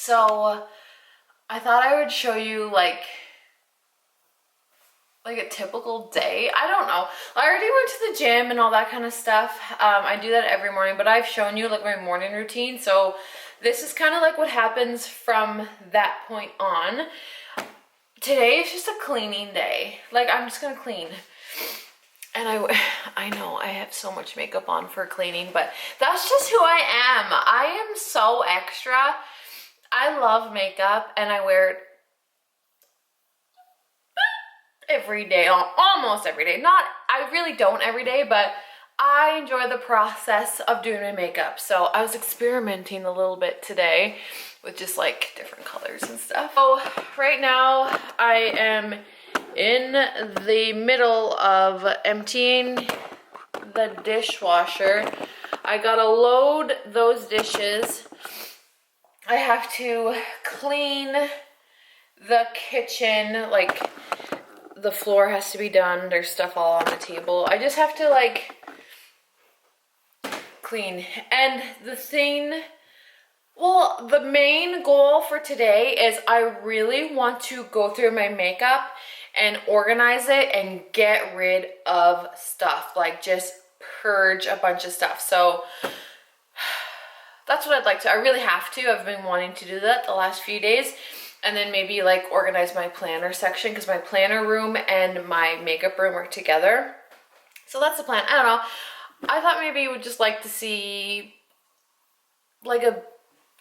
So I thought I would show you like a typical day. I don't know. I already went to the gym and all that kind of stuff. I do that every morning, but I've shown you like my morning routine. So this is kind of like what happens from that point on. Today is just a cleaning day. Like I'm just gonna clean. And I know I have so much makeup on for cleaning, but that's just who I am. I am so extra. I love makeup and I wear it every day, almost every day. I really don't every day, but I enjoy the process of doing my makeup. So I was experimenting a little bit today with just like different colors and stuff. So right now I am in the middle of emptying the dishwasher. I gotta load those dishes. I have to clean the kitchen, like the floor has to be done. There's stuff all on the table. I just have to like clean. And the main goal for today is I really want to go through my makeup and organize it and get rid of stuff, like just purge a bunch of stuff. So that's what I'd like to. I really have to. I've been wanting to do that the last few days. And then maybe like organize my planner section, because my planner room and my makeup room are together. So that's the plan. I don't know. I thought maybe you would just like to see like a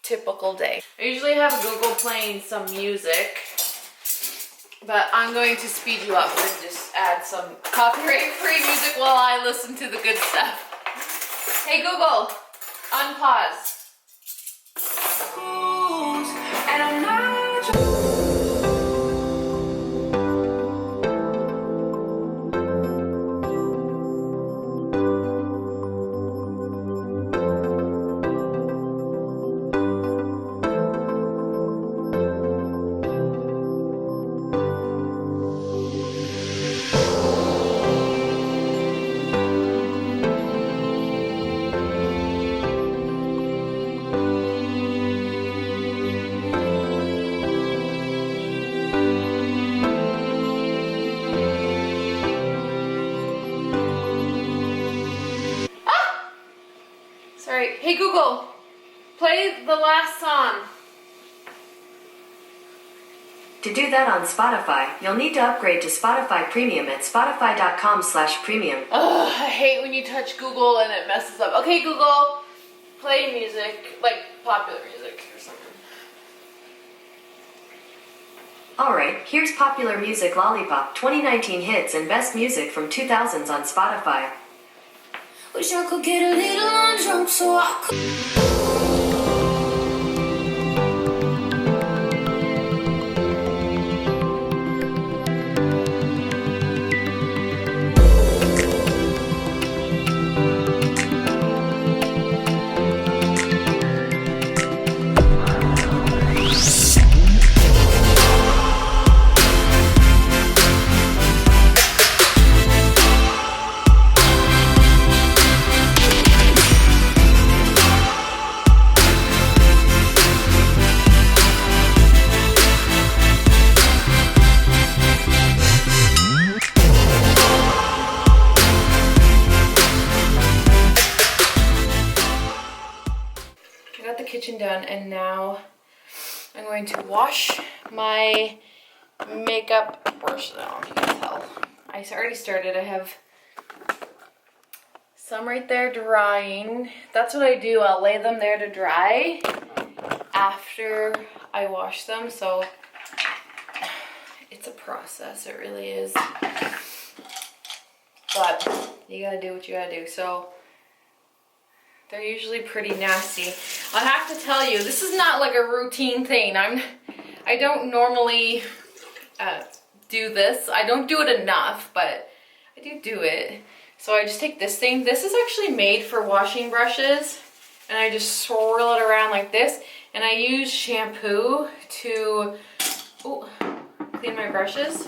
typical day. I usually have Google playing some music, but I'm going to speed you up and just add some copyright-free music while I listen to the good stuff. Hey Google, unpause. And I'm not Sorry. Hey Google, play the last song. To do that on Spotify, you'll need to upgrade to Spotify Premium at spotify.com/premium. Ugh, I hate when you touch Google and it messes up. Okay Google, play music, like popular music or something. Alright, here's popular music Lollipop, 2019 hits and best music from 2000s on Spotify. Wish I could get a little undrunk so I could. Kitchen done, and now I'm going to wash my makeup brush. I don't know if you can tell. I already started. I have some right there drying. That's what I do. I'll lay them there to dry after I wash them. So it's a process. It really is. But you gotta do what you gotta do. So they're usually pretty nasty. I have to tell you, this is not like a routine thing. I don't normally do this. I don't do it enough, but I do it. So I just take this thing. This is actually made for washing brushes, and I just swirl it around like this. And I use shampoo to clean my brushes.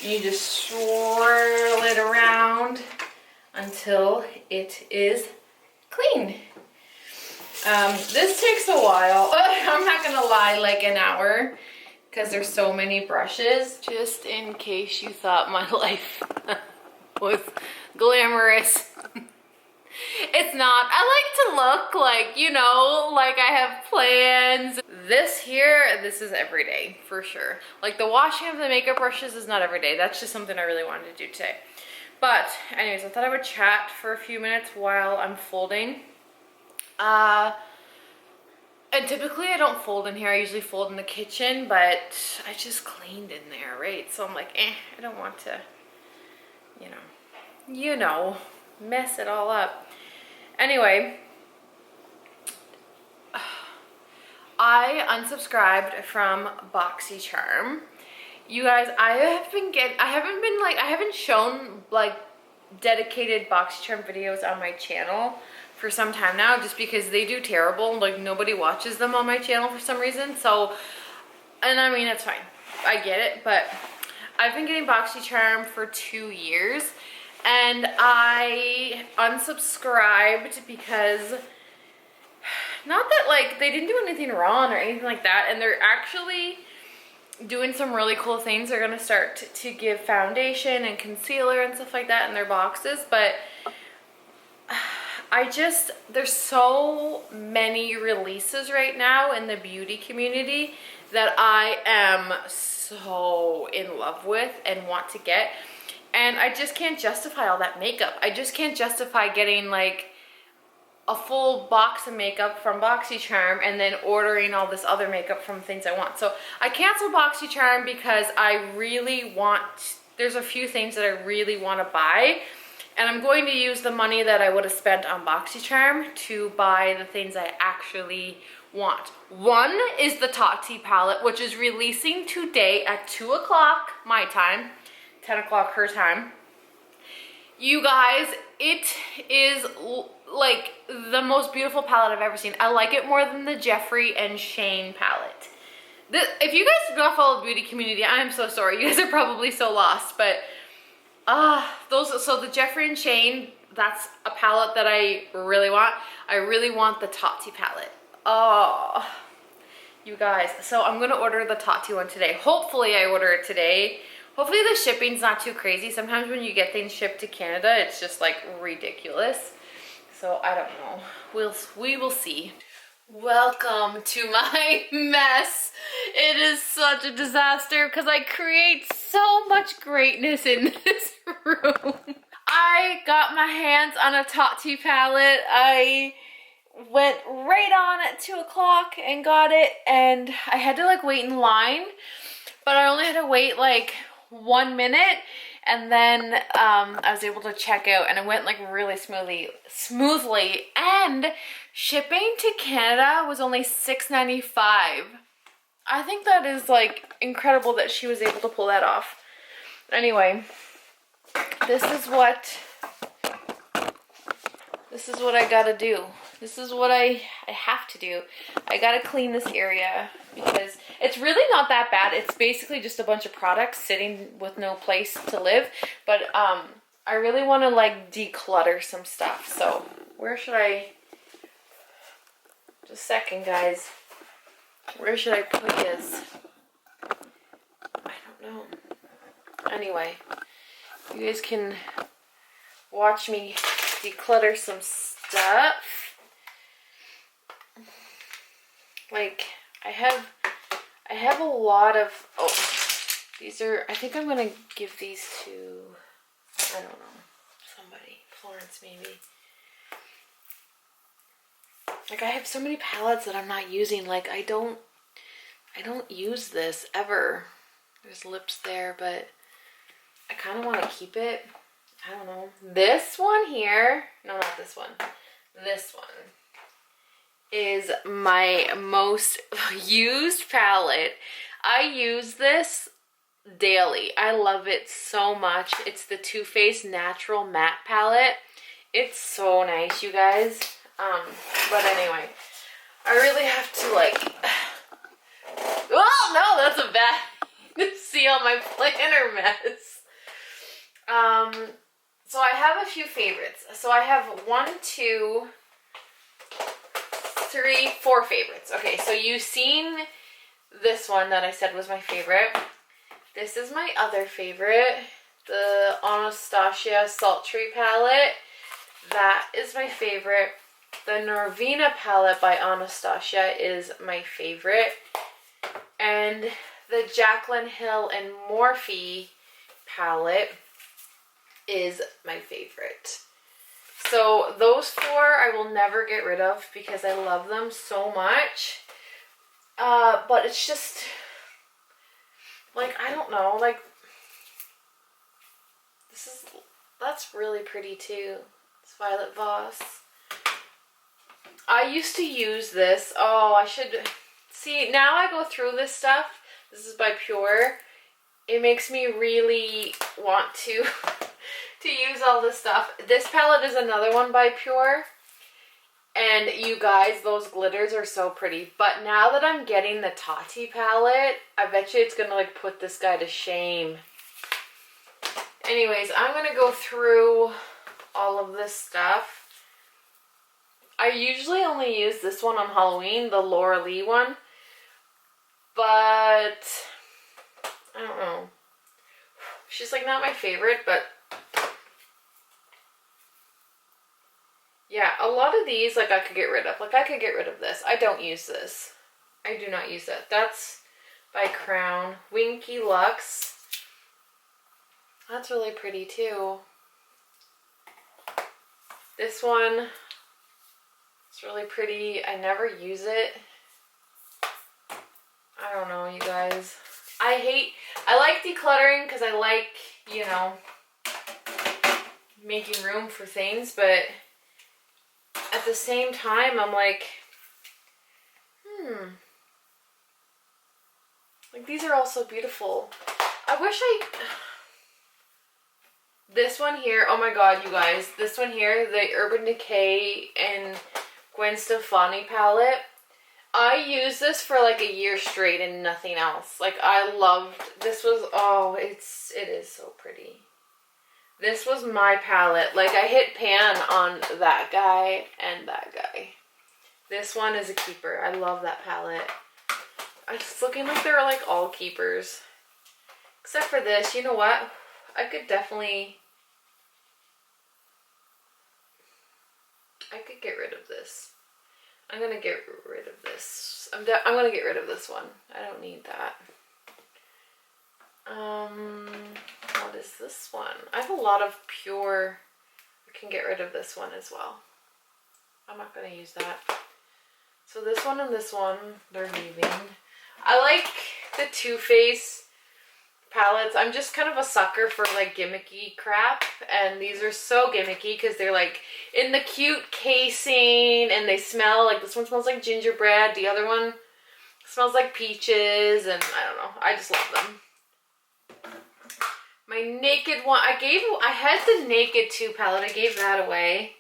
You just swirl it around until it is clean. This takes a while. I'm not gonna lie, like an hour, because there's so many brushes. Just in case you thought my life was glamorous. It's not. I like to look like, you know, like I have plans. This here, this is every day for sure. Like the washing of the makeup brushes is not every day. That's just something I really wanted to do today. But anyways, I thought I would chat for a few minutes while I'm folding. And typically I don't fold in here. I usually fold in the kitchen, but I just cleaned in there, right? So I'm like, I don't want to, you know, mess it all up. Anyway, I unsubscribed from BoxyCharm. You guys, I haven't shown like dedicated BoxyCharm videos on my channel for some time now, just because they do terrible. Like nobody watches them on my channel for some reason. So, and I mean, it's fine. I get it, but I've been getting BoxyCharm for 2 years. And I unsubscribed because, not that like they didn't do anything wrong or anything like that, and they're actually doing some really cool things. They're gonna start to give foundation and concealer and stuff like that in their boxes, but there's so many releases right now in the beauty community that I am so in love with and want to get. And I just can't justify all that makeup. I just can't justify getting like a full box of makeup from BoxyCharm and then ordering all this other makeup from things I want. So I canceled BoxyCharm because there's a few things that I really want to buy. And I'm going to use the money that I would have spent on BoxyCharm to buy the things I actually want. One is the Tati palette, which is releasing today at 2 o'clock my time. 10 o'clock her time. You guys, it is like the most beautiful palette I've ever seen. I like it more than the Jeffree and Shane palette. If you guys do not follow the beauty community, I am so sorry. You guys are probably so lost, but so the Jeffree and Shane, that's a palette that I really want. I really want the Tati palette. Oh, you guys. So I'm gonna order the Tati one today. Hopefully I order it today. Hopefully the shipping's not too crazy. Sometimes when you get things shipped to Canada, it's just like ridiculous. So I don't know. We will see. Welcome to my mess. It is such a disaster because I create so much greatness in this room. I got my hands on a Tati palette. I went right on at 2 o'clock and got it, and I had to like wait in line, but I only had to wait like 1 minute, and then I was able to check out, and it went like really smoothly, and shipping to Canada was only $6.95. I think that is like incredible that she was able to pull that off. Anyway, this is what I gotta do. This is what I have to do. I gotta clean this area because it's really not that bad. It's basically just a bunch of products sitting with no place to live. But I really want to like declutter some stuff. So where should I? Just a second, guys. Where should I put this? I don't know. Anyway, you guys can watch me declutter some stuff. Like I have a lot of, these are, I think I'm gonna give these to, I don't know, somebody, Florence maybe. Like I have so many palettes that I'm not using. Like I don't use this ever. There's lips there, but I kind of want to keep it. I don't know. This one here, no, not this one. This one is my most used palette. I use this daily. I love it so much. It's the Too Faced Natural Matte Palette. It's so nice, you guys. But anyway, I really have to like, oh no, that's a bad, see all my planner mess. So I have a few favorites. So I have 1, 2, 4 favorites. Okay, so you've seen this one that I said was my favorite. This is my other favorite, the Anastasia Sultry palette. That is my favorite. The Norvina palette by Anastasia is my favorite. And the Jaclyn Hill and Morphe palette is my favorite. So those 4 I will never get rid of because I love them so much. But it's just, like, I don't know, like, that's really pretty too. It's Violet Voss. I used to use this. Oh, I should, see, now I go through this stuff. This is by Pure. It makes me really want to use all this stuff. This palette is another one by Pure. And you guys, those glitters are so pretty. But now that I'm getting the Tati palette, I bet you it's going to like put this guy to shame. Anyways, I'm going to go through all of this stuff. I usually only use this one on Halloween, the Laura Lee one. But I don't know. She's like not my favorite, but yeah, a lot of these, like, I could get rid of. Like, I could get rid of this. I don't use this. I do not use that. That's by Crown. Winky Lux. That's really pretty, too. This one, it's really pretty. I never use it. I don't know, you guys. I like decluttering because I like, you know, making room for things, but at the same time, I'm like, like, these are all so beautiful. I wish this one here, oh my god, you guys, this one here, the Urban Decay and Gwen Stefani palette, I used this for like a year straight and nothing else. Like, I loved, this was, oh, it is so pretty. This was my palette. Like, I hit pan on that guy and that guy. This one is a keeper. I love that palette. It's looking like they're like all keepers. Except for this. You know what? I could definitely, I could get rid of this. I'm going to get rid of this. I'm going to get rid of this one. I don't need that. What is this one? I have a lot of Pure. I can get rid of this one as well. I'm not going to use that. So this one and this one, they're leaving. I like the Too Faced palettes. I'm just kind of a sucker for like gimmicky crap, and these are so gimmicky because they're like in the cute casing and they smell like, this one smells like gingerbread, the other one smells like peaches, and I don't know, I just love them. My Naked one, I had the Naked 2 palette, I gave that away.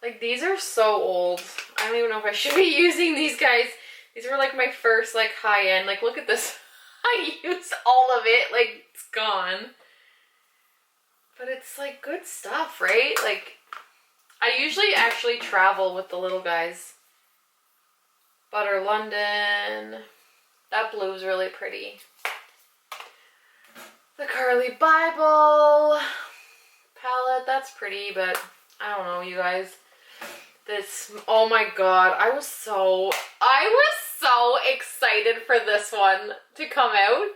Like, these are so old. I don't even know if I should be using these guys. These were like my first like high-end, like, look at this. I used all of it, like, it's gone. But it's like good stuff, right? Like, I usually actually travel with the little guys. Butter London. That blue is really pretty. The Carly Bible palette, that's pretty, but I don't know, you guys. This, oh my god, I was so excited for this one to come out.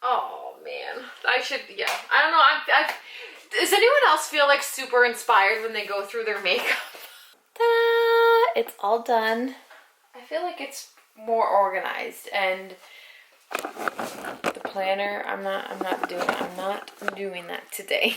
Oh man, I should, yeah, I don't know, does anyone else feel like super inspired when they go through their makeup? Ta-da! It's all done. I feel like it's more organized, and the planner, I'm not doing that today.